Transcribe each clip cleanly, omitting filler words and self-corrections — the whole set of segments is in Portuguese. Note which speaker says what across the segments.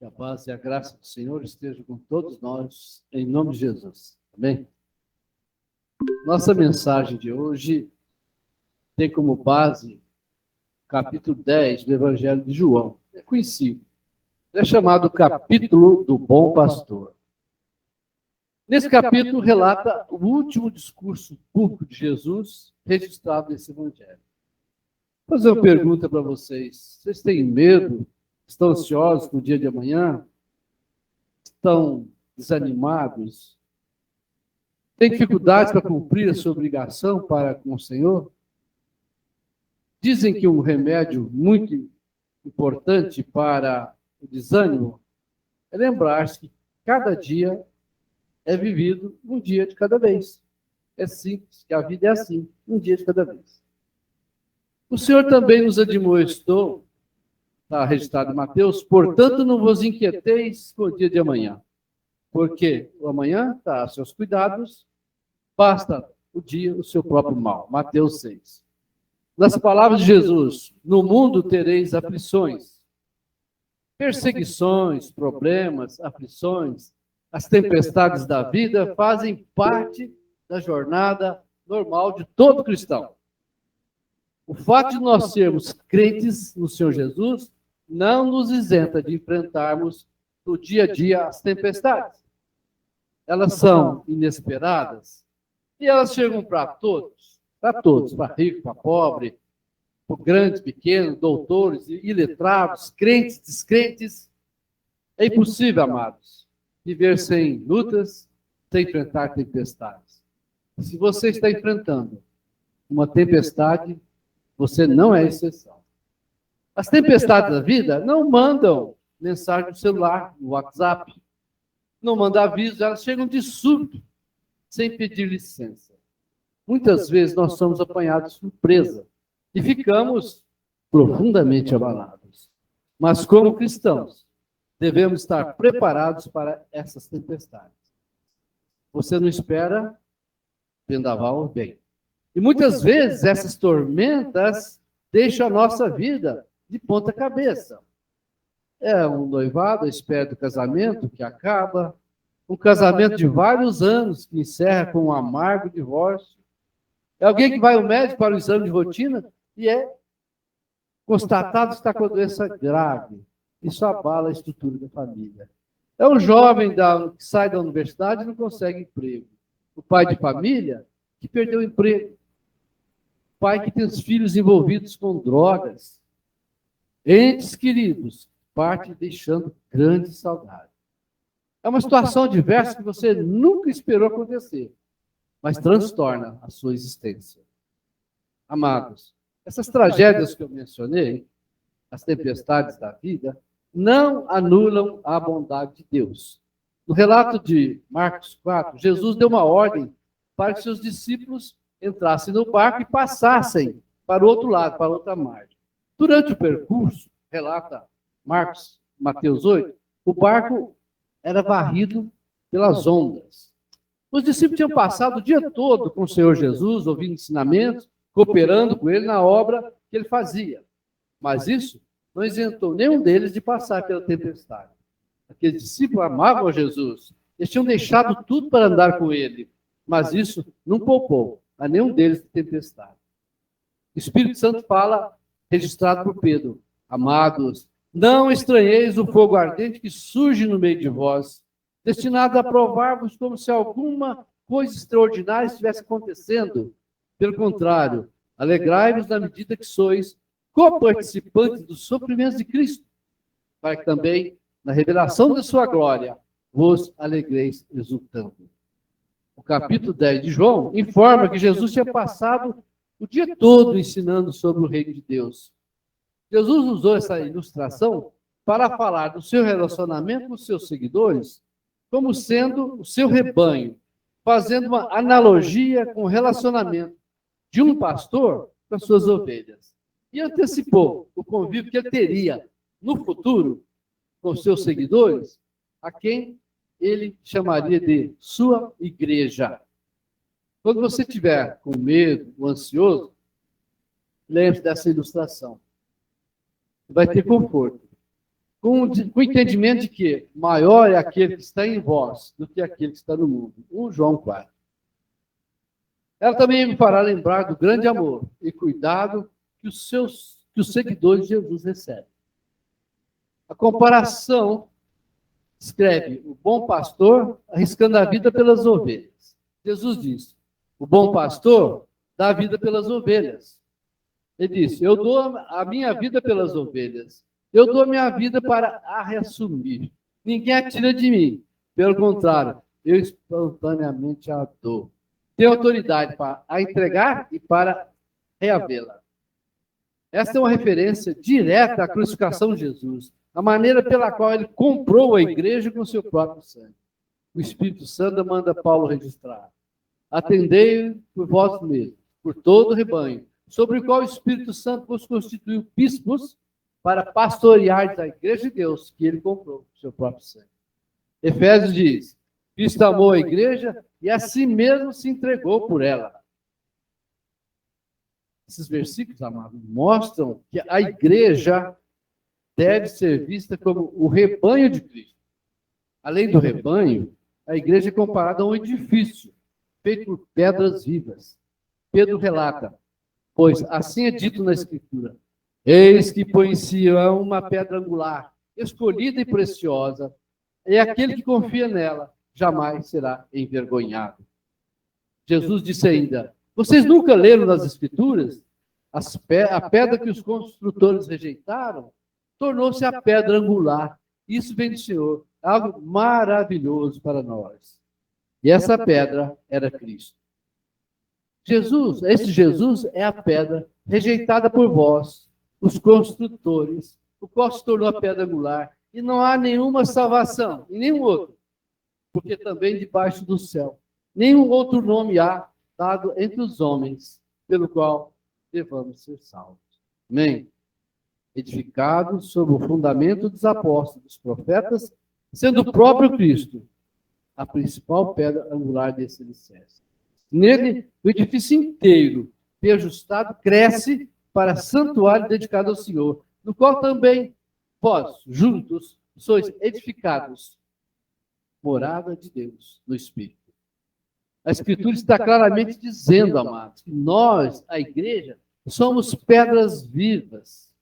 Speaker 1: Que a paz e a graça do Senhor estejam com todos nós, em nome de Jesus. Amém? Nossa mensagem de hoje tem como base o capítulo 10 do Evangelho de João. É conhecido. É chamado capítulo do Bom Pastor. Nesse capítulo relata o último discurso público de Jesus registrado nesse Evangelho. Vou fazer uma pergunta para vocês. Vocês têm medo? Estão ansiosos no dia de amanhã? Estão desanimados? Têm dificuldades para cumprir a sua obrigação para com o Senhor? Dizem que um remédio muito importante para o desânimo é lembrar-se que cada dia é vivido um dia de cada vez. É simples, que a vida é assim, um dia de cada vez. O Senhor também nos admoestou, está registrado em Mateus, portanto não vos inquieteis com o dia de amanhã, porque o amanhã está a seus cuidados, basta o dia o seu próprio mal. Mateus 6. Nas palavras de Jesus, no mundo tereis aflições, perseguições, problemas, aflições, as tempestades da vida fazem parte da jornada normal de todo cristão. O fato de nós sermos crentes no Senhor Jesus não nos isenta de enfrentarmos no dia a dia as tempestades. Elas são inesperadas e elas chegam para todos, para rico, para pobre, para grandes, pequenos, doutores, iletrados, crentes, descrentes. É impossível, amados, viver sem lutas, sem enfrentar tempestades. Se você está enfrentando uma tempestade, você não é exceção. As tempestades da vida não mandam mensagem no celular, no WhatsApp, não mandam aviso, elas chegam de súbito, sem pedir licença. Muitas vezes nós somos apanhados de surpresa e ficamos profundamente abalados. Mas como cristãos, devemos estar preparados para essas tempestades. Você não espera vendaval bem. E muitas vezes essas tormentas deixam a nossa vida de ponta cabeça. É um noivado à espera do casamento que acaba, um casamento de vários anos que encerra com um amargo divórcio. É alguém que vai ao médico para o exame de rotina e é constatado estar com a doença grave. Isso abala a estrutura da família. É um jovem que sai da universidade e não consegue emprego. O pai de família que perdeu o emprego. O pai que tem os filhos envolvidos com drogas. Entes queridos, parte deixando grande saudade. É uma situação adversa que você nunca esperou acontecer, mas transtorna a sua existência. Amados, essas tragédias que eu mencionei, as tempestades da vida, não anulam a bondade de Deus. No relato de Marcos 4, Jesus deu uma ordem para que seus discípulos entrassem no barco e passassem para o outro lado, para outra margem. Durante o percurso, relata Mateus 8, o barco era varrido pelas ondas. Os discípulos tinham passado o dia todo com o Senhor Jesus, ouvindo ensinamentos, cooperando com ele na obra que ele fazia. Mas isso não isentou nenhum deles de passar pela tempestade. Aqueles discípulos amavam a Jesus, eles tinham deixado tudo para andar com ele, mas isso não poupou a nenhum deles de tempestade. O Espírito Santo fala, registrado por Pedro, amados, não estranheis o fogo ardente que surge no meio de vós, destinado a provar-vos como se alguma coisa extraordinária estivesse acontecendo. Pelo contrário, alegrai-vos na medida que sois co-participantes dos sofrimentos de Cristo, para que também, na revelação da sua glória, vos alegreis exultando. O capítulo 10 de João informa que Jesus tinha passado o dia todo ensinando sobre o reino de Deus. Jesus usou essa ilustração para falar do seu relacionamento com os seus seguidores como sendo o seu rebanho, fazendo uma analogia com o relacionamento de um pastor com as suas ovelhas. E antecipou o convívio que ele teria no futuro com os seus seguidores, a quem ele chamaria de sua igreja. Quando você estiver com medo ou ansioso, lembre-se dessa ilustração. Vai ter conforto. com o entendimento de que maior é aquele que está em vós do que aquele que está no mundo. 1 João 4. Ela também me fará lembrar do grande amor e cuidado que os seguidores de Jesus recebem. A comparação escreve o bom pastor arriscando a vida pelas ovelhas. Jesus disse, o bom pastor dá a vida pelas ovelhas. Ele disse, eu dou a minha vida pelas ovelhas. Eu dou a minha vida para a reassumir. Ninguém a tira de mim. Pelo contrário, eu espontaneamente a dou. Tenho autoridade para a entregar e para reavê-la. Esta é uma referência direta à crucificação de Jesus, a maneira pela qual ele comprou a igreja com seu próprio sangue. O Espírito Santo manda Paulo registrar. Atendei por vós mesmos, por todo o rebanho, sobre o qual o Espírito Santo vos constituiu bispos para pastorear a igreja de Deus que ele comprou com seu próprio sangue. Efésios diz, Cristo amou a igreja e a si mesmo se entregou por ela. Esses versículos, amados, mostram que a igreja deve ser vista como o rebanho de Cristo. Além do rebanho, a igreja é comparada a um edifício feito por pedras vivas. Pedro relata, pois assim é dito na Escritura, eis que põe em Sião uma pedra angular, escolhida e preciosa, e aquele que confia nela jamais será envergonhado. Jesus disse ainda, vocês nunca leram nas Escrituras? A pedra que os construtores rejeitaram tornou-se a pedra angular. Isso vem do Senhor, algo maravilhoso para nós. E essa pedra era Cristo. Esse Jesus é a pedra rejeitada por vós, os construtores, o qual se tornou a pedra angular. E não há nenhuma salvação, em nenhum outro, porque também debaixo do céu, nenhum outro nome há dado entre os homens, pelo qual devamos ser salvos. Amém? Edificados sobre o fundamento dos apóstolos, dos profetas, sendo o próprio Cristo a principal pedra angular desse alicerce. Nele, o edifício inteiro, bem ajustado, cresce para santuário dedicado ao Senhor, no qual também vós, juntos, sois edificados, morada de Deus no Espírito. A Escritura está claramente dizendo, amados, que nós, a igreja, somos pedras vivas,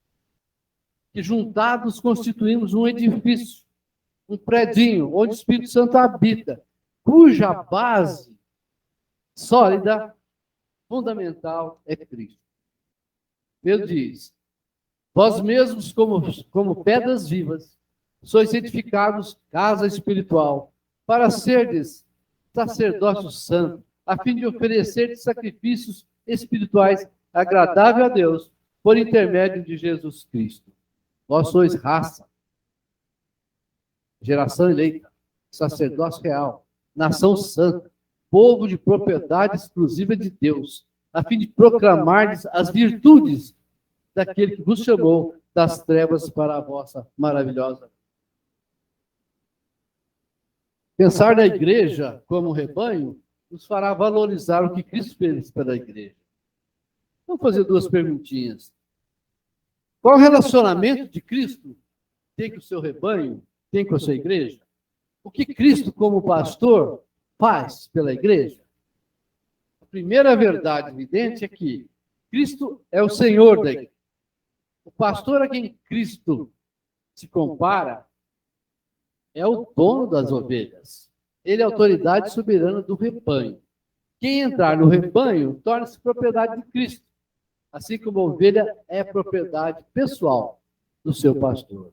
Speaker 1: que juntados constituímos um edifício, um predinho, onde o Espírito Santo habita, cuja base sólida, fundamental, é Cristo. Pedro diz, vós mesmos, como pedras vivas, sois edificados casa espiritual, para serdes sacerdócio santo, a fim de oferecer sacrifícios espirituais agradável a Deus, por intermédio de Jesus Cristo. Vós sois raça, geração eleita, sacerdócio real, nação santa, povo de propriedade exclusiva de Deus, a fim de proclamardes as virtudes daquele que vos chamou das trevas para a vossa maravilhosa. Pensar na igreja como rebanho nos fará valorizar o que Cristo fez pela igreja. Vamos fazer duas perguntinhas. Qual o relacionamento de Cristo tem com o seu rebanho, tem com a sua igreja? O que Cristo, como pastor, faz pela igreja? A primeira verdade evidente é que Cristo é o Senhor da igreja. O pastor a quem Cristo se compara é o dono das ovelhas. Ele é a autoridade soberana do rebanho. Quem entrar no rebanho torna-se propriedade de Cristo, assim como a ovelha é propriedade pessoal do seu pastor.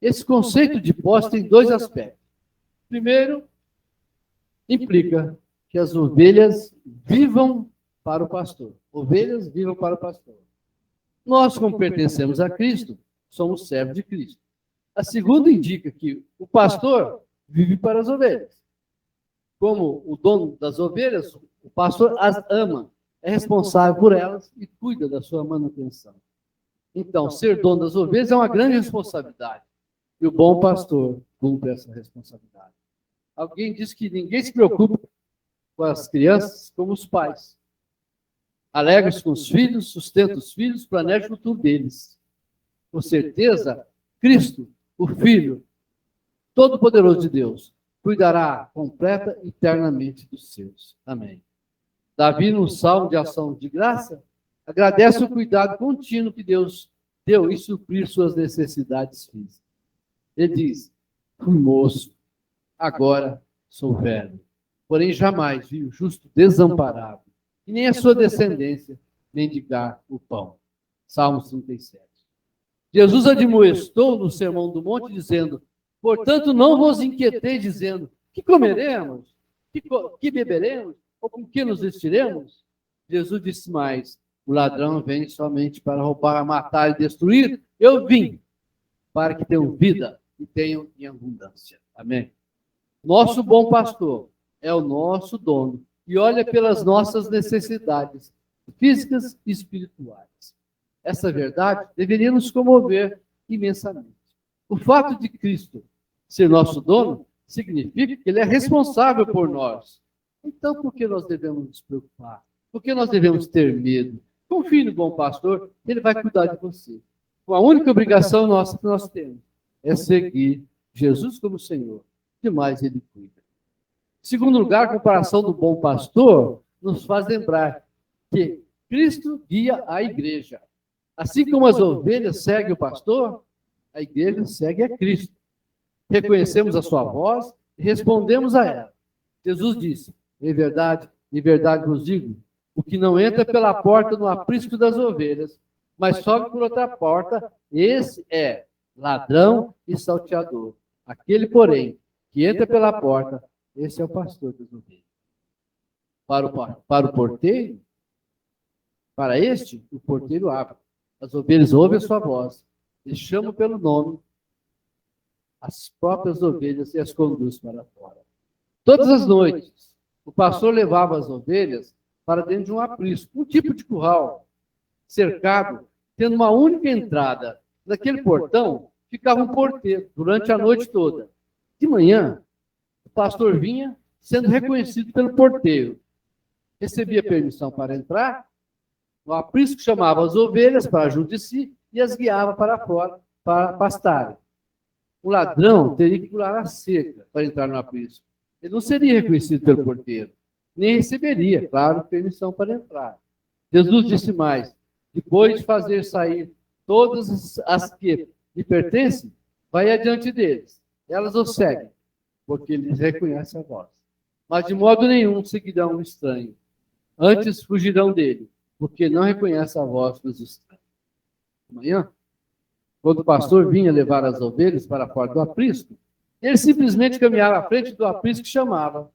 Speaker 1: Esse conceito de posse tem dois aspectos. Primeiro, implica que as ovelhas vivam para o pastor. Ovelhas vivam para o pastor. Nós, como pertencemos a Cristo, somos servos de Cristo. A segunda indica que o pastor vive para as ovelhas. Como o dono das ovelhas, o pastor as ama, é responsável por elas e cuida da sua manutenção. Então, ser dono das ovelhas é uma grande responsabilidade. E o bom pastor cumpre essa responsabilidade. Alguém diz que ninguém se preocupa com as crianças como os pais. Alegra-se com os filhos, sustenta os filhos, planeja o futuro deles. Com certeza, Cristo o Filho Todo-Poderoso de Deus, cuidará completa e eternamente dos seus. Amém. Davi, no salmo de ação de graça, agradece o cuidado contínuo que Deus deu em suprir suas necessidades físicas. Ele diz: fui moço, agora sou velho. Porém, jamais vi o justo desamparado, e nem a sua descendência mendigar o pão. Salmo 37. Jesus admoestou no Sermão do Monte, dizendo: portanto, não vos inquieteis, dizendo: que comeremos? Que beberemos? Ou com que nos vestiremos? Jesus disse mais: o ladrão vem somente para roubar, matar e destruir. Eu vim para que tenham vida e tenham em abundância. Amém. Nosso bom pastor é o nosso dono e olha pelas nossas necessidades físicas e espirituais. Essa verdade deveria nos comover imensamente. O fato de Cristo ser nosso dono significa que ele é responsável por nós. Então, por que nós devemos nos preocupar? Por que nós devemos ter medo? Confie no bom pastor, ele vai cuidar de você. A única obrigação nossa que nós temos é seguir Jesus como Senhor. Demais ele cuida. Em segundo lugar, a comparação do bom pastor nos faz lembrar que Cristo guia a igreja. Assim como as ovelhas seguem o pastor, a igreja segue a Cristo. Reconhecemos a sua voz e respondemos a ela. Jesus disse: em verdade vos digo, o que não entra pela porta no aprisco das ovelhas, mas sobe por outra porta, esse é ladrão e salteador. Aquele, porém, que entra pela porta, esse é o pastor das ovelhas. Para o porteiro, para este, o porteiro abre. As ovelhas ouvem a sua voz, e chamam pelo nome as próprias ovelhas e as conduz para fora. Todas as noites, o pastor levava as ovelhas para dentro de um aprisco, um tipo de curral, cercado, tendo uma única entrada. Naquele portão ficava um porteiro durante a noite toda. De manhã, o pastor vinha sendo reconhecido pelo porteiro. Recebia permissão para entrar, o aprisco chamava as ovelhas para junto de si e as guiava para fora para pastarem. O ladrão teria que pular a cerca para entrar no aprisco. Ele não seria reconhecido pelo porteiro, nem receberia, claro, permissão para entrar. Jesus disse mais: depois de fazer sair todas as que lhe pertencem, vai adiante deles. Elas o seguem, porque eles reconhecem a voz. Mas de modo nenhum seguirão um estranho. Antes fugirão dele, porque não reconhecem a voz dos estranhos. Amanhã, quando o pastor vinha levar as ovelhas para fora do aprisco, ele simplesmente caminhava à frente do aprisco e chamava.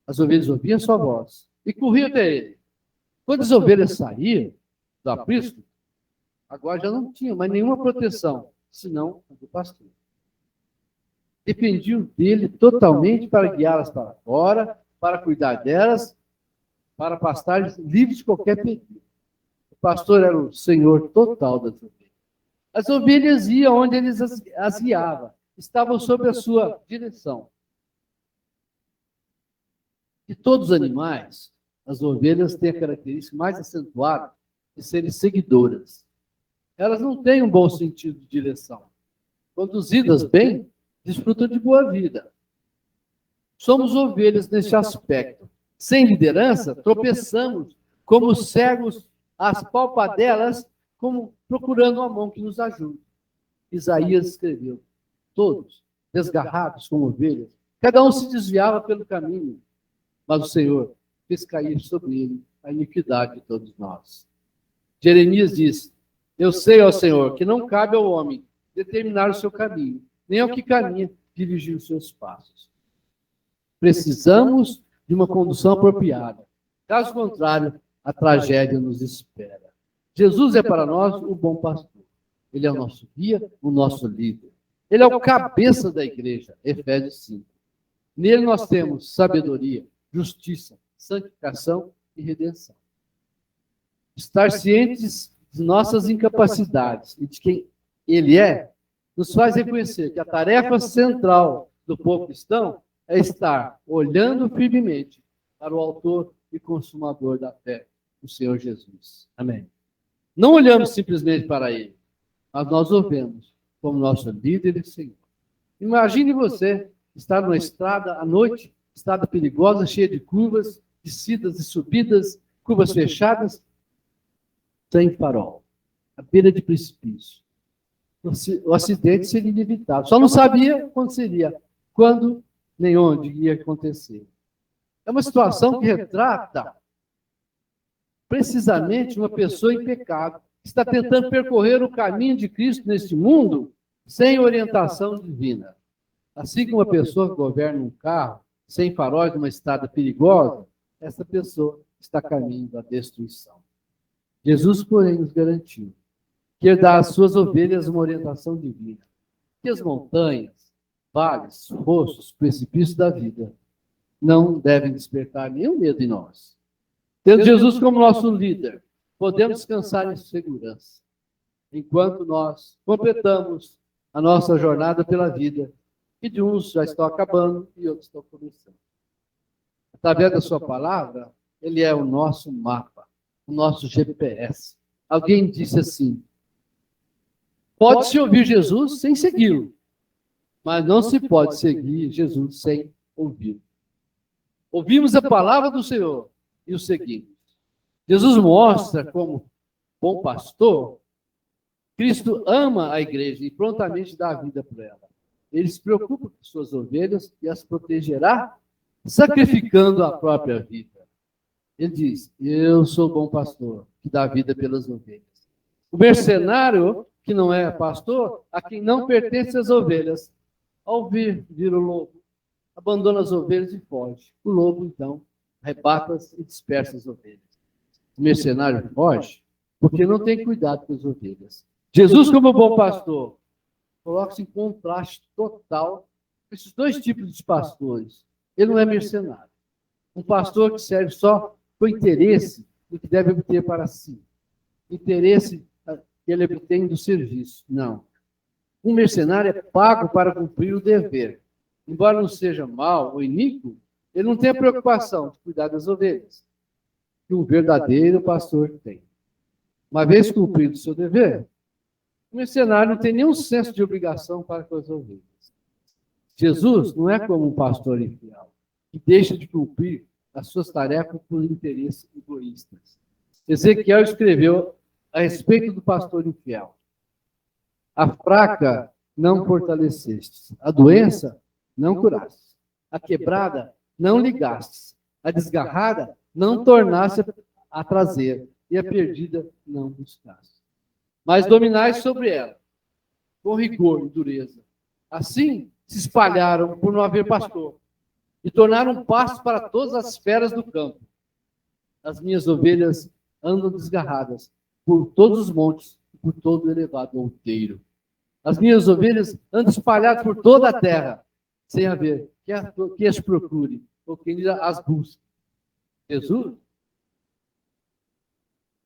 Speaker 1: As ovelhas ouviam sua voz e corriam até ele. Quando as ovelhas saíam do aprisco, agora já não tinham mais nenhuma proteção, senão a do pastor. Dependiam dele totalmente para guiá-las para fora, para cuidar delas, para pastar livres de qualquer perigo. O pastor era o senhor total das ovelhas. As ovelhas iam onde ele as guiava, estavam sob a sua direção. De todos os animais, as ovelhas têm a característica mais acentuada de serem seguidoras. Elas não têm um bom sentido de direção. Conduzidas bem, desfrutam de boa vida. Somos ovelhas neste aspecto. Sem liderança, tropeçamos como cegos às palpadelas, como procurando uma mão que nos ajude. Isaías escreveu: todos, desgarrados como ovelhas, cada um se desviava pelo caminho, mas o Senhor fez cair sobre ele a iniquidade de todos nós. Jeremias diz: eu sei, ó Senhor, que não cabe ao homem determinar o seu caminho, nem ao que caminha dirigir os seus passos. Precisamos de uma condução apropriada. Caso contrário, a tragédia nos espera. Jesus é para nós o bom pastor. Ele é o nosso guia, o nosso líder. Ele é o cabeça da igreja, Efésios 5. Nele nós temos sabedoria, justiça, santificação e redenção. Estar cientes de nossas incapacidades e de quem ele é, nos faz reconhecer que a tarefa central do povo cristão é estar olhando firmemente para o autor e consumador da fé, o Senhor Jesus. Amém. Não olhamos simplesmente para ele, mas nós o vemos como nosso líder e Senhor. Imagine você estar numa estrada à noite, estrada perigosa, cheia de curvas, descidas e subidas, curvas fechadas, sem farol, à beira de precipício. O acidente seria inevitável. Só não sabia quando seria, quando nem onde ia acontecer. É uma situação que retrata precisamente uma pessoa em pecado, que está tentando percorrer o caminho de Cristo neste mundo sem orientação divina. Assim como uma pessoa que governa um carro sem faróis numa estrada perigosa, essa pessoa está caminhando à destruição. Jesus, porém, nos garantiu que ele dá às suas ovelhas uma orientação divina, que as montanhas, vales, poços, precipícios da vida não devem despertar nenhum medo em nós. Tendo Jesus como nosso líder, podemos descansar em segurança, enquanto nós completamos a nossa jornada pela vida, que de uns já estão acabando e outros estão começando. Através da sua palavra, ele é o nosso mapa, o nosso GPS. Alguém disse assim: pode-se ouvir Jesus sem segui-lo, mas não se pode seguir Jesus sem ouvi-lo. Ouvimos a palavra do Senhor e o seguimos. Jesus mostra como bom pastor, Cristo ama a igreja e prontamente dá a vida por ela. Ele se preocupa com suas ovelhas e as protegerá, sacrificando a própria vida. Ele diz: eu sou bom pastor, que dá vida pelas ovelhas. O mercenário, que não é pastor, a quem não pertence as ovelhas, ao vir o lobo, abandona as ovelhas e foge. O lobo, então, arrebata-as e dispersa as ovelhas. O mercenário foge porque não tem cuidado com as ovelhas. Jesus, como bom pastor, coloca-se em contraste total com esses dois tipos de pastores. Ele não é mercenário. Um pastor que serve só com interesse do que deve obter para si. Interesse que ele obtém do serviço. Não. Um mercenário é pago para cumprir o dever. Embora não seja mau ou iníquo, ele não tem a preocupação de cuidar das ovelhas, que um verdadeiro pastor tem. Uma vez cumprido o seu dever, o mercenário não tem nenhum senso de obrigação para com as ovelhas. Jesus não é como um pastor infiel, que deixa de cumprir as suas tarefas por interesses egoístas. Ezequiel escreveu a respeito do pastor infiel: a fraca não fortalecestes, a doença não curastes, a quebrada não ligastes, a desgarrada não tornaste a trazer, e a perdida não buscaste. Mas dominais sobre ela, com rigor e dureza. Assim se espalharam por não haver pastor, e tornaram pasto para todas as feras do campo. As minhas ovelhas andam desgarradas por todos os montes, por todo o elevado outeiro. As minhas ovelhas andam espalhadas por toda a terra, sem haver quem as procure, ou quem as busque. Jesus,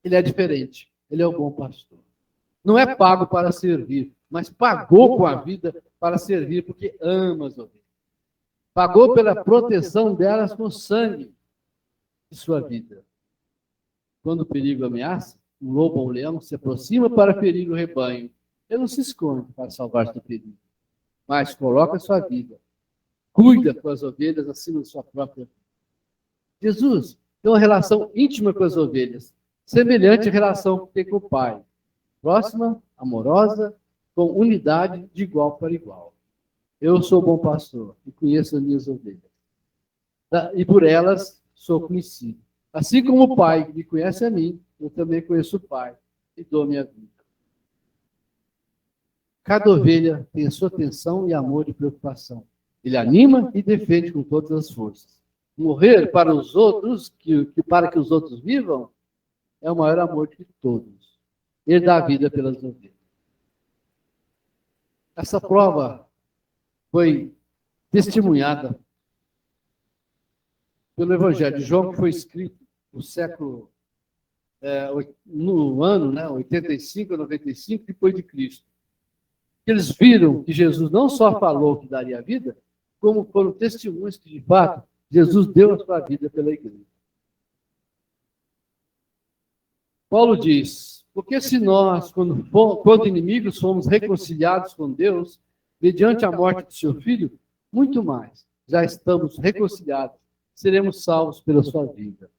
Speaker 1: ele é diferente. Ele é o bom pastor. Não é pago para servir, mas pagou com a vida para servir, porque ama as ovelhas. Pagou pela proteção delas com sangue de sua vida. Quando o perigo ameaça, um lobo ou um leão se aproxima para ferir o rebanho. Ele não se esconde para salvar-se do perigo, mas coloca a sua vida. Cuida com as ovelhas acima de sua própria vida. Jesus tem uma relação íntima com as ovelhas, semelhante à relação que tem com o Pai. Próxima, amorosa, com unidade de igual para igual. Eu sou bom pastor e conheço as minhas ovelhas. E por elas sou conhecido. Assim como o Pai me conhece a mim, eu também conheço o Pai e dou minha vida. Cada ovelha tem a sua atenção e amor e preocupação. Ele anima e defende com todas as forças. Morrer para os outros, para que os outros vivam, é o maior amor de todos. Ele dá a vida pelas ovelhas. Essa prova foi testemunhada pelo Evangelho de João, que foi escrito no ano 85 ou 95 depois de Cristo. Eles viram que Jesus não só falou que daria a vida, como foram testemunhos que, de fato, Jesus deu a sua vida pela igreja. Paulo diz: Porque se nós, quando inimigos, fomos reconciliados com Deus, mediante a morte de seu Filho, muito mais, já estamos reconciliados, seremos salvos pela sua vida.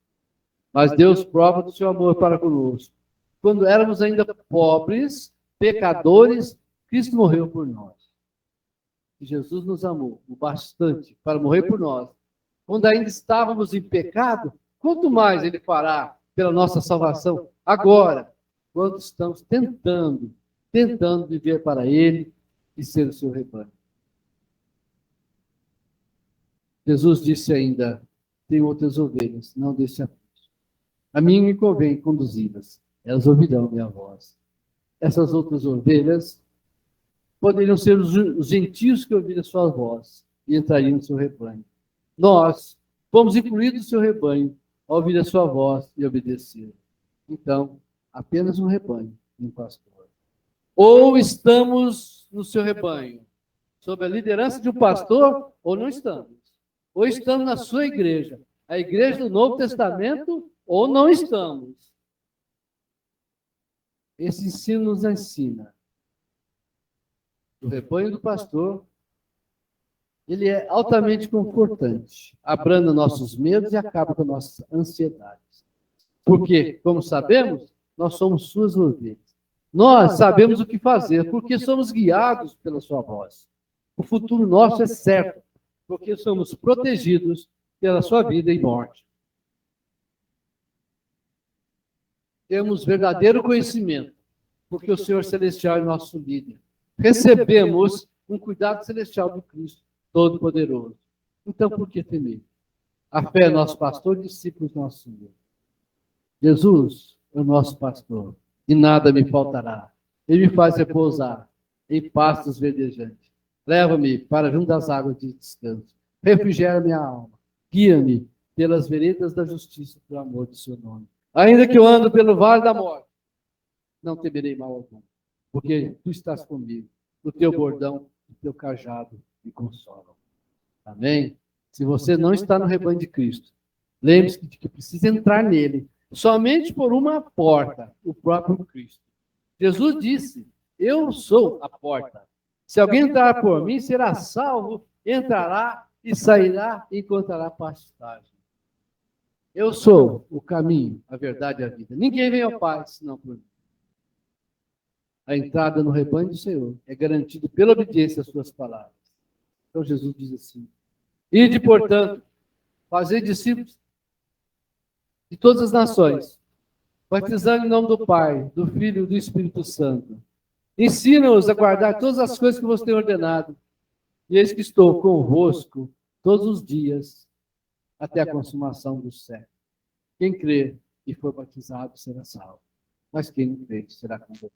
Speaker 1: Mas Deus prova do seu amor para conosco. Quando éramos ainda pobres, pecadores, Cristo morreu por nós. E Jesus nos amou o bastante para morrer por nós. Quando ainda estávamos em pecado, quanto mais Ele fará pela nossa salvação agora, quando estamos tentando viver para Ele e ser o seu rebanho. Jesus disse ainda, tem outras ovelhas, não desse aprisco. A mim me convém conduzi-las, elas ouvirão minha voz. Essas outras ovelhas poderiam ser os gentios que ouviram a sua voz e entrariam no seu rebanho. Nós fomos incluídos no seu rebanho ao ouvir a sua voz e obedecer. Então, apenas um rebanho, um pastor. Ou estamos no seu rebanho, sob a liderança de um pastor, ou não estamos. Ou estamos na sua igreja, a igreja do Novo Testamento, ou não estamos. Esse ensino nos ensina. O rebanho do pastor, ele é altamente confortante, abranda nossos medos e acaba com nossas ansiedades. Porque, como sabemos, nós somos suas ovelhas. Nós sabemos o que fazer, porque somos guiados pela sua voz. O futuro nosso é certo, porque somos protegidos pela sua vida e morte. Temos verdadeiro conhecimento, porque o Senhor Celestial é nosso líder. Recebemos um cuidado celestial do Cristo Todo-Poderoso. Então, por que temer? A fé é nosso pastor e discípulos nosso Senhor. Jesus é o nosso pastor, e nada me faltará. Ele me faz repousar em pastos verdejantes. Leva-me para junto das águas de descanso. Refrigera minha alma. Guia-me pelas veredas da justiça, por amor do seu nome. Ainda que eu ando pelo vale da morte, não temerei mal algum, porque tu estás comigo. O teu bordão, o teu cajado me consolam. Amém? Se você não está no rebanho de Cristo, lembre-se de que precisa entrar nele, somente por uma porta, o próprio Cristo. Jesus disse, eu sou a porta. Se alguém entrar por mim, será salvo, entrará e sairá e encontrará pastagem. Eu sou o caminho, a verdade e a vida. Ninguém vem ao Pai senão por mim. A entrada no rebanho do Senhor é garantida pela obediência às suas palavras. Então Jesus diz assim, ide, portanto, fazei discípulos de todas as nações, batizando em nome do Pai, do Filho e do Espírito Santo. Ensina-os a guardar todas as coisas que vos tenho ordenado. E eis que estou convosco todos os dias, até a consumação do século. Quem crer e for batizado será salvo, mas quem não crer será condenado.